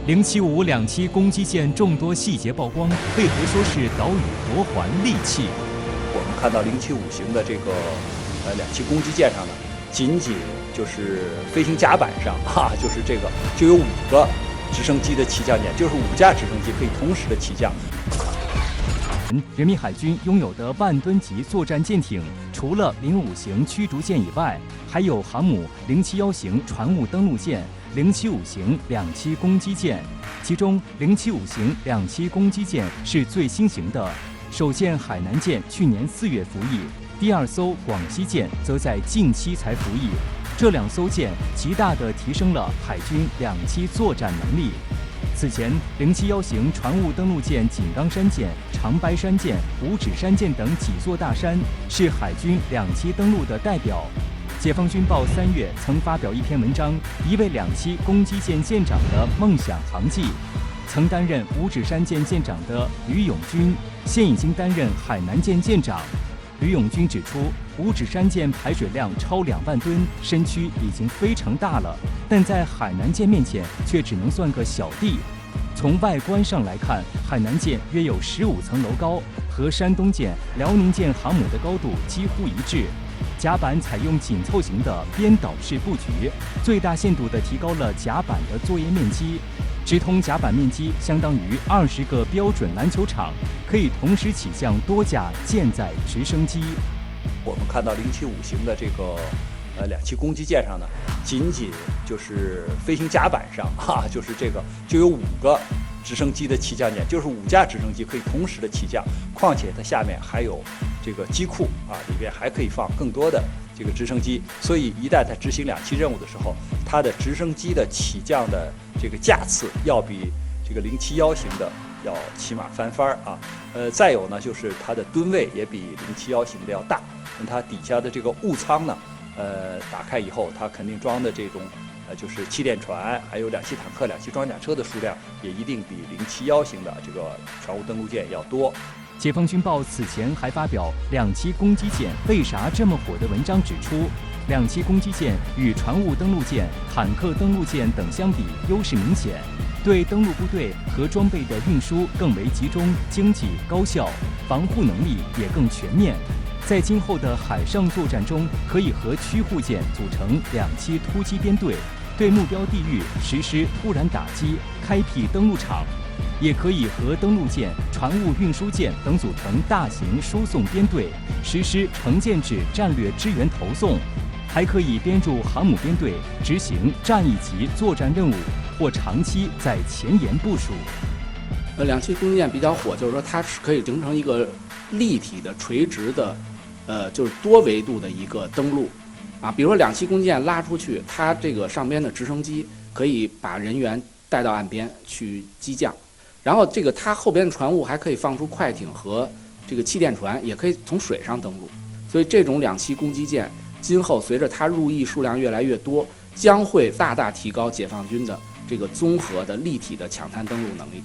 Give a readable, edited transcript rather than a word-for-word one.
075两栖攻击舰众多细节曝光，为何说是岛屿夺环利器？我们看到075型的这个两栖攻击舰上呢，仅就是飞行甲板上就是就有5个直升机的起降点，就是5架直升机可以同时的起降。人民海军拥有的万吨级作战舰艇，除了055型驱逐舰以外，还有航母071型船坞登陆舰、075型两栖攻击舰。其中075型两栖攻击舰是最新型的，首舰海南舰去年4月服役，第2艘广西舰则在近期才服役。这2艘舰极大地提升了海军两栖作战能力。此前，071型船坞登陆舰井冈山舰、长白山舰、五指山舰等几座大山是海军两栖登陆的代表。解放军报3月曾发表一篇文章，一位两栖攻击舰舰长的梦想航迹。曾担任五指山舰舰长的吕永军，现已经担任海南舰舰长。吕永军指出，五指山舰排水量超2万吨，身躯已经非常大了，但在海南舰面前却只能算个小弟。从外观上来看，海南舰约有15层楼高，和山东舰、辽宁舰航母的高度几乎一致。甲板采用紧凑型的编导式布局，最大限度地提高了甲板的作业面积。直通甲板面积相当于20个标准篮球场，可以同时起降多架舰载直升机。我们看到075型的这个两栖攻击舰上呢，仅就是飞行甲板上就有5个直升机的起降点，就是5架直升机可以同时的起降，况且它下面还有这个机库里边还可以放更多的这个直升机，所以一旦它执行两栖任务的时候，它的直升机的起降的这个架次要比这个071型的要起码翻番再有呢，就是它的吨位也比071型的要大，它底下的这个坞舱呢，打开以后，它肯定装的这种就是气垫船，还有两栖坦克、两栖装甲车的数量也一定比071型的这个船坞登陆舰要多。解放军报此前还发表两栖攻击舰为啥这么火的文章，指出两栖攻击舰与船坞登陆舰、坦克登陆舰等相比优势明显，对登陆部队和装备的运输更为集中、经济、高效，防护能力也更全面。在今后的海上作战中，可以和驱护舰组成两栖突击编队，对目标地域实施突然打击，开辟登陆场；也可以和登陆舰、船坞运输舰等组成大型输送编队，实施成舰制战略支援投送；还可以编入航母编队，执行战役级作战任务，或长期在前沿部署。两栖攻击舰比较火，就是说它是可以形成一个立体的、垂直的。就是多维度的一个登陆，比如说两栖攻击舰拉出去，它这个上边的直升机可以把人员带到岸边去机降，然后它后边的船坞还可以放出快艇和这个气垫船，也可以从水上登陆。所以这种两栖攻击舰今后随着它入役数量越来越多，将会大大提高解放军的这个综合的立体的抢滩登陆能力。